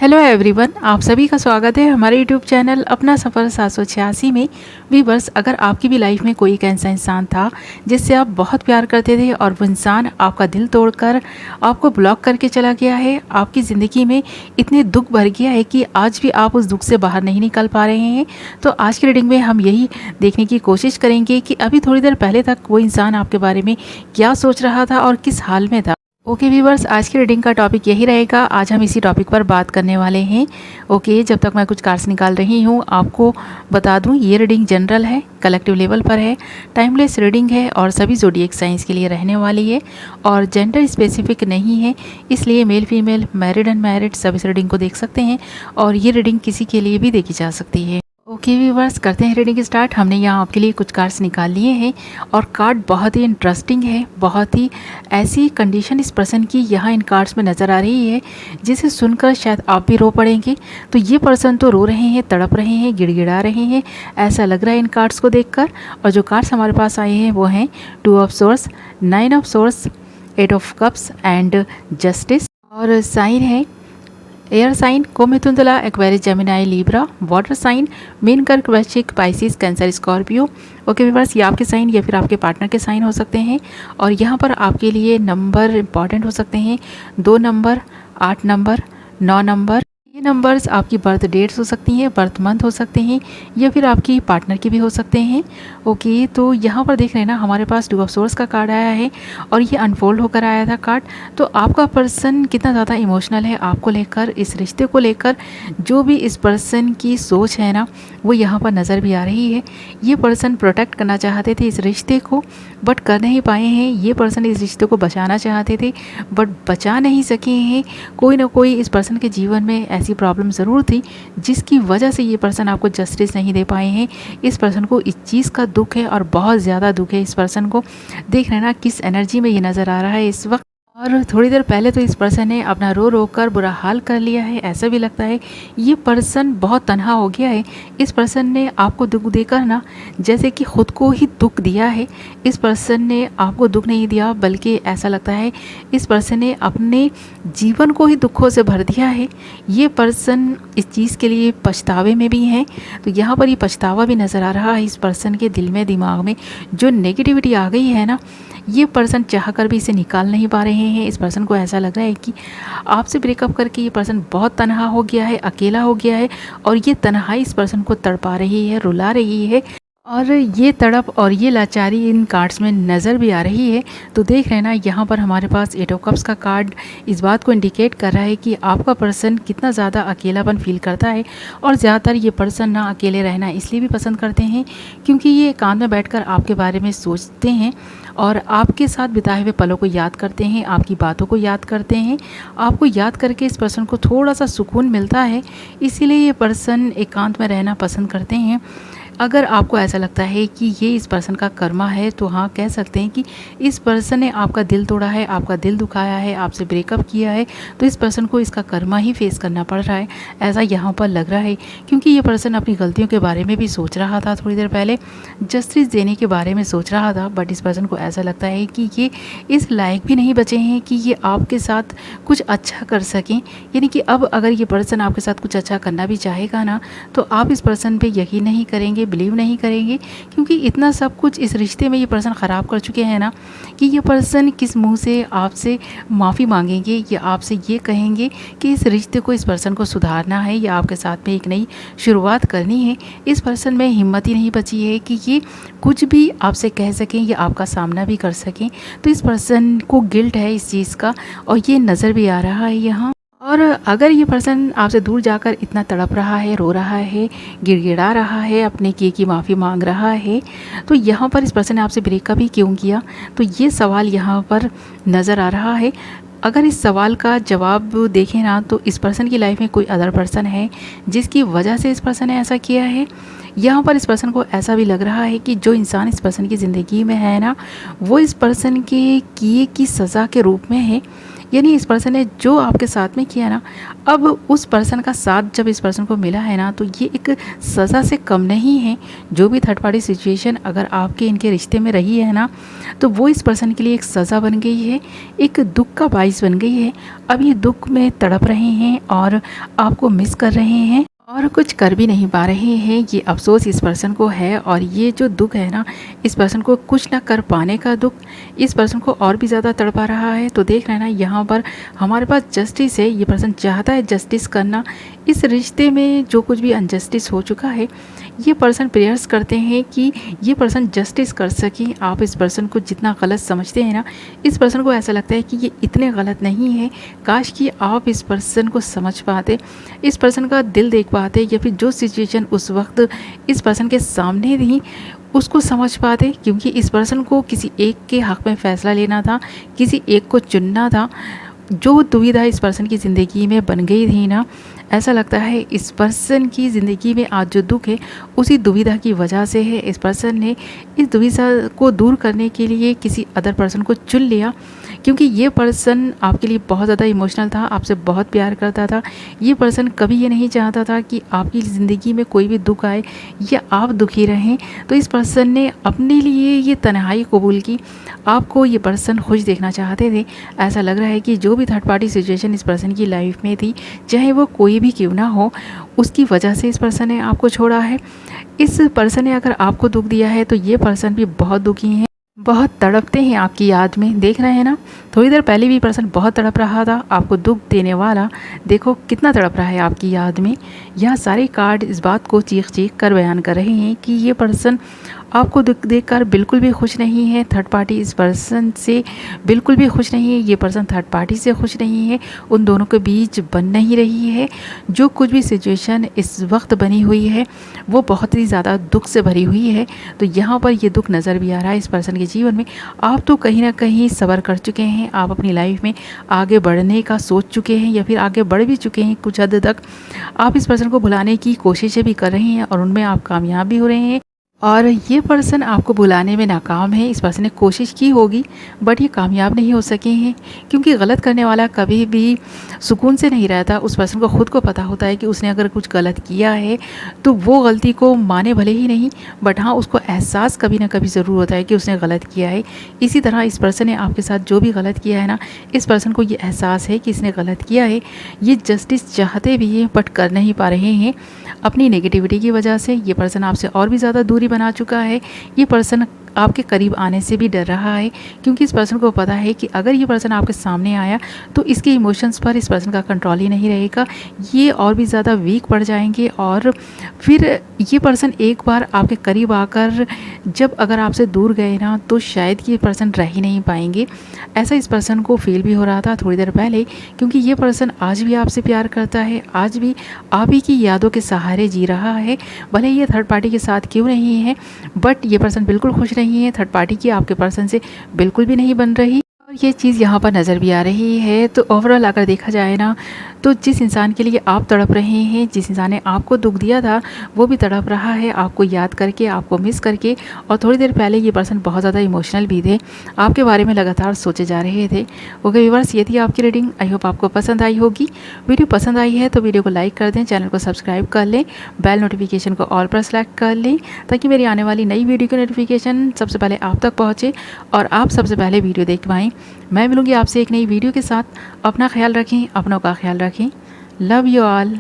Hello everyone, आप सभी का स्वागत है हमारे यूट्यूब चैनल अपना सफ़र 786 में। वीवर्स, अगर आपकी भी लाइफ में कोई एक ऐसा इंसान था जिससे आप बहुत प्यार करते थे और वो इंसान आपका दिल तोड़कर आपको ब्लॉक करके चला गया है, आपकी ज़िंदगी में इतने दुख भर गया है कि आज भी आप उस दुख से बाहर नहीं निकल पा रहे हैं, तो आज की रीडिंग में हम यही देखने की कोशिश करेंगे कि अभी थोड़ी देर पहले तक वो इंसान आपके बारे में क्या सोच रहा था और किस हाल में था। ओके व्यूवर्स, आज की रीडिंग का टॉपिक यही रहेगा। आज हम इसी टॉपिक पर बात करने वाले हैं। ओके, जब तक मैं कुछ कार्ड्स निकाल रही हूँ आपको बता दूँ, ये रीडिंग जनरल है, कलेक्टिव लेवल पर है, टाइमलेस रीडिंग है और सभी ज़ोडिएक साइंस के लिए रहने वाली है और जेंडर स्पेसिफिक नहीं है, इसलिए मेल फीमेल मैरिड अनमैरिड सब इस रीडिंग को देख सकते हैं और ये रीडिंग किसी के लिए भी देखी जा सकती है। ओके व्यूवर्स, करते हैं रीडिंग स्टार्ट। हमने यहाँ आपके लिए कुछ कार्ड्स निकाल लिए हैं और कार्ड बहुत ही इंटरेस्टिंग है, बहुत ही ऐसी कंडीशन इस पर्सन की यहाँ इन कार्ड्स में नज़र आ रही है जिसे सुनकर शायद आप भी रो पड़ेंगे। तो ये पर्सन तो रो रहे हैं, तड़प रहे हैं, गिड़गिड़ा रहे हैं, ऐसा लग रहा है इन कार्ड्स को देखकर। और जो कार्ड्स हमारे पास आए हैं वो हैं 2 of swords, 9 of swords, 8 of cups and justice. और साइन है एयर साइन को Mithun Tula Aquarius Gemini Libra, water sign Meen Kark Vrishchik Pisces Cancer Scorpio. Okay viewers, ये आपके साइन या फिर आपके पार्टनर के साइन हो सकते हैं और यहाँ पर आपके लिए नंबर इंपॉर्टेंट हो सकते हैं। 2 नंबर, 8 नंबर, 9 नंबर। ये नंबर्स आपकी बर्थ डेट्स हो सकती हैं, बर्थ मंथ हो सकते हैं या फिर आपकी पार्टनर के भी हो सकते हैं। ओके, तो यहाँ पर देख रहे हैं ना, हमारे पास 2 ऑफ सोर्स का कार्ड आया है और ये अनफोल्ड होकर आया था कार्ड। तो आपका पर्सन कितना ज़्यादा इमोशनल है आपको लेकर, इस रिश्ते को लेकर, जो भी इस पर्सन की सोच है ना वो यहाँ पर नज़र भी आ रही है। ये पर्सन प्रोटेक्ट करना चाहते थे इस रिश्ते को बट कर नहीं पाए हैं। ये पर्सन इस रिश्ते को बचाना चाहते थे बट बचा नहीं सके हैं। कोई ना कोई इस पर्सन के जीवन में ऐसी प्रॉब्लम ज़रूर थी जिसकी वजह से ये पर्सन आपको जस्टिस नहीं दे पाए हैं। इस पर्सन को इस चीज़ का दुख है और बहुत ज़्यादा दुख है इस पर्सन को। देख रहे हैं ना किस एनर्जी में ये नज़र आ रहा है इस वक्त। और थोड़ी देर पहले तो इस पर्सन ने अपना रो रो कर बुरा हाल कर लिया है, ऐसा भी लगता है ये पर्सन बहुत तन्हा हो गया है। इस पर्सन ने आपको दुख देकर ना जैसे कि खुद को ही दुख दिया है। इस पर्सन ने आपको दुख नहीं दिया बल्कि ऐसा लगता है इस पर्सन ने अपने जीवन को ही दुखों से भर दिया है। ये पर्सन इस चीज़ के लिए पछतावे में भी हैं। तो यहाँ पर ये पछतावा भी नज़र आ रहा है इस पर्सन के दिल में, दिमाग में जो नेगेटिविटी आ गई है ना, ये पर्सन चाह कर भी इसे निकाल नहीं पा रहे हैं। इस पर्सन को ऐसा लग रहा है कि आपसे ब्रेकअप करके ये पर्सन बहुत तन्हा हो गया है, अकेला हो गया है और ये तन्हाई इस पर्सन को तड़पा रही है, रुला रही है और ये तड़प और ये लाचारी इन कार्ड्स में नज़र भी आ रही है। तो देख रहे हैं ना, यहाँ पर हमारे पास 8 ऑफ कप्स का कार्ड इस बात को इंडिकेट कर रहा है कि आपका पर्सन कितना ज़्यादा अकेलापन फील करता है और ज़्यादातर ये पर्सन ना अकेले रहना इसलिए भी पसंद करते हैं क्योंकि ये एकांत में बैठकर आपके बारे में सोचते हैं और आपके साथ बिताए हुए पलों को याद करते हैं, आपकी बातों को याद करते हैं। आपको याद करके इस पर्सन को थोड़ा सा सुकून मिलता है, इसीलिए ये पर्सन एकांत में रहना पसंद करते हैं। अगर आपको ऐसा लगता है कि ये इस पर्सन का कर्मा है तो हाँ, कह सकते हैं कि इस पर्सन ने आपका दिल तोड़ा है, आपका दिल दुखाया है, आपसे ब्रेकअप किया है, तो इस पर्सन को इसका कर्मा ही फेस करना पड़ रहा है, ऐसा यहाँ पर लग रहा है। क्योंकि ये पर्सन अपनी गलतियों के बारे में भी सोच रहा था, थोड़ी देर पहले जस्टिस देने के बारे में सोच रहा था बट इस पर्सन को ऐसा लगता है कि ये इस लायक भी नहीं बचे हैं कि ये आपके साथ कुछ अच्छा कर सकें। यानी कि अब अगर ये पर्सन आपके साथ कुछ अच्छा करना भी चाहेगा ना तो आप इस पर्सन पे यकीन नहीं करेंगे, बिलीव नहीं करेंगे क्योंकि इतना सब कुछ इस रिश्ते में ये पर्सन ख़राब कर चुके हैं ना कि ये पर्सन किस मुंह से आपसे माफ़ी मांगेंगे या आपसे ये कहेंगे कि इस रिश्ते को, इस पर्सन को सुधारना है या आपके साथ में एक नई शुरुआत करनी है। इस पर्सन में हिम्मत ही नहीं बची है कि ये कुछ भी आपसे कह सकें या आपका सामना भी कर सकें। तो इस पर्सन को गिल्ट है इस चीज़ का और ये नज़र भी आ रहा है यहाँ। और अगर ये पर्सन आपसे दूर जाकर इतना तड़प रहा है, रो रहा है, गिड़गिड़ा रहा है, अपने किए की माफ़ी मांग रहा है, तो यहाँ पर इस पर्सन ने आपसे ब्रेकअप ही क्यों किया, तो ये सवाल यहाँ पर नज़र आ रहा है। अगर इस सवाल का जवाब देखें ना तो इस पर्सन की लाइफ में कोई अदर पर्सन है जिसकी वजह से इस पर्सन ने ऐसा किया है। यहाँ पर इस पर्सन को ऐसा भी लग रहा है कि जो इंसान इस पर्सन की ज़िंदगी में है ना वो इस पर्सन के किए की सज़ा के रूप में है। यानी इस पर्सन ने जो आपके साथ में किया ना, अब उस पर्सन का साथ जब इस पर्सन को मिला है ना, तो ये एक सज़ा से कम नहीं है। जो भी थर्ड पार्टी सिचुएशन अगर आपके इनके रिश्ते में रही है ना, तो वो इस पर्सन के लिए एक सज़ा बन गई है, एक दुख का बाइस बन गई है। अब ये दुख में तड़प रहे हैं और आपको मिस कर रहे हैं और कुछ कर भी नहीं पा रहे हैं। ये अफ़सोस इस पर्सन को है और ये जो दुख है ना, इस पर्सन को कुछ ना कर पाने का दुख इस पर्सन को और भी ज़्यादा तड़पा रहा है। तो देख रहे हैं ना, यहाँ पर हमारे पास जस्टिस है। ये पर्सन चाहता है जस्टिस करना। इस रिश्ते में जो कुछ भी अनजस्टिस हो चुका है, ये पर्सन प्रेयर्स करते हैं कि ये पर्सन जस्टिस कर सके। आप इस पर्सन को जितना गलत समझते हैं ना, इस पर्सन को ऐसा लगता है कि ये इतने गलत नहीं है। काश कि आप इस पर्सन को समझ पाते, इस पर्सन का दिल देख पाते, या फिर जो सिचुएशन उस वक्त इस पर्सन के सामने थी उसको समझ पाते। क्योंकि इस पर्सन को किसी एक के हक़ में फ़ैसला लेना था, किसी एक को चुनना था। जो दुविधा इस पर्सन की ज़िंदगी में बन गई थी ना, ऐसा लगता है इस पर्सन की ज़िंदगी में आज जो दुख है उसी दुविधा की वजह से है। इस पर्सन ने इस दुविधा को दूर करने के लिए किसी अदर पर्सन को चुन लिया, क्योंकि ये पर्सन आपके लिए बहुत ज़्यादा इमोशनल था, आपसे बहुत प्यार करता था। ये पर्सन कभी ये नहीं चाहता था कि आपकी ज़िंदगी में कोई भी दुख आए या आप दुखी रहें। तो इस पर्सन ने अपने लिए ये तन्हाई कबूल की। आपको ये पर्सन खुश देखना चाहते थे। ऐसा लग रहा है कि जो भी थर्ड पार्टी सिचुएशन इस पर्सन की लाइफ में थी, चाहे वो कोई भी क्यों ना हो, उसकी वजह से इस पर्सन ने आपको छोड़ा है। इस पर्सन ने अगर आपको दुख दिया है तो ये पर्सन भी बहुत दुखी हैं, बहुत तड़पते हैं आपकी याद में। देख रहे हैं ना, थोड़ी देर पहले भी पर्सन बहुत तड़प रहा था आपको दुख देने वाला। देखो कितना तड़प रहा है आपकी याद में। यह सारे कार्ड इस बात को चीख चीख कर बयान कर रहे हैं कि ये पर्सन आपको दुख देखकर बिल्कुल भी खुश नहीं है। थर्ड पार्टी इस पर्सन से बिल्कुल भी खुश नहीं है। ये पर्सन थर्ड पार्टी से खुश नहीं है। उन दोनों के बीच बन नहीं रही है। जो कुछ भी सिचुएशन इस वक्त बनी हुई है वो बहुत ही ज़्यादा दुख से भरी हुई है। तो यहाँ पर ये दुख नज़र भी आ रहा है इस पर्सन के जीवन में। आप तो कहीं ना कहीं सब्र कर चुके हैं, आप अपनी लाइफ में आगे बढ़ने का सोच चुके हैं या फिर आगे बढ़ भी चुके हैं कुछ हद तक। आप इस पर्सन को भुलाने की कोशिशें भी कर रहे हैं और उनमें आप कामयाब भी हो रहे हैं। और ये पर्सन आपको बुलाने में नाकाम है। इस पर्सन ने कोशिश की होगी बट ये कामयाब नहीं हो सके हैं, क्योंकि गलत करने वाला कभी भी सुकून से नहीं रहता। उस पर्सन को ख़ुद को पता होता है कि उसने अगर कुछ गलत किया है तो वो गलती को माने भले ही नहीं, बट हाँ उसको एहसास कभी ना कभी ज़रूर होता है कि उसने गलत किया है। इसी तरह इस पर्सन ने आपके साथ जो भी गलत किया है ना, इस पर्सन को ये एहसास है कि इसने गलत किया है। ये जस्टिस चाहते भी हैं बट कर नहीं पा रहे हैं। अपनी नेगेटिविटी की वजह से ये पर्सन आपसे और भी ज़्यादा दूरी बना चुका है। ये पर्सन आपके करीब आने से भी डर रहा है, क्योंकि इस पर्सन को पता है कि अगर ये पर्सन आपके सामने आया तो इसके इमोशंस पर इस पर्सन का कंट्रोल ही नहीं रहेगा। ये और भी ज़्यादा वीक पड़ जाएंगे और फिर ये पर्सन एक बार आपके करीब आकर जब अगर आपसे दूर गए ना, तो शायद ये पर्सन रह ही नहीं पाएंगे। ऐसा इस पर्सन को फील भी हो रहा था थोड़ी देर पहले, क्योंकि ये पर्सन आज भी आपसे प्यार करता है, आज भी आप ही की यादों के सहारे जी रहा है। भले ये थर्ड पार्टी के साथ क्यों नहीं है, बट ये पर्सन बिल्कुल खुश नहीं है। थर्ड पार्टी की आपके पर्सन से बिल्कुल भी नहीं बन रही और ये चीज़ यहाँ पर नज़र भी आ रही है। तो ओवरऑल अगर देखा जाए ना, तो जिस इंसान के लिए आप तड़प रहे हैं, जिस इंसान ने आपको दुख दिया था, वो भी तड़प रहा है आपको याद करके, आपको मिस करके। और थोड़ी देर पहले ये पर्सन बहुत ज़्यादा इमोशनल भी थे, आपके बारे में लगातार सोचे जा रहे थे। ओके व्यूअर्स, ये थी आपकी रीडिंग। आई होप आपको पसंद आई होगी। वीडियो पसंद आई है तो वीडियो को लाइक कर दें, चैनल को सब्सक्राइब कर लें, बेल नोटिफिकेशन को ऑल पर सेलेक्ट कर लें, ताकि मेरी आने वाली नई वीडियो की नोटिफिकेशन सबसे पहले आप तक पहुँचे और आप सबसे पहले वीडियो देख पाएँ। मैं मिलूँगी आपसे एक नई वीडियो के साथ। अपना ख्याल रखें, अपनों का ख्याल रखें। Love you all.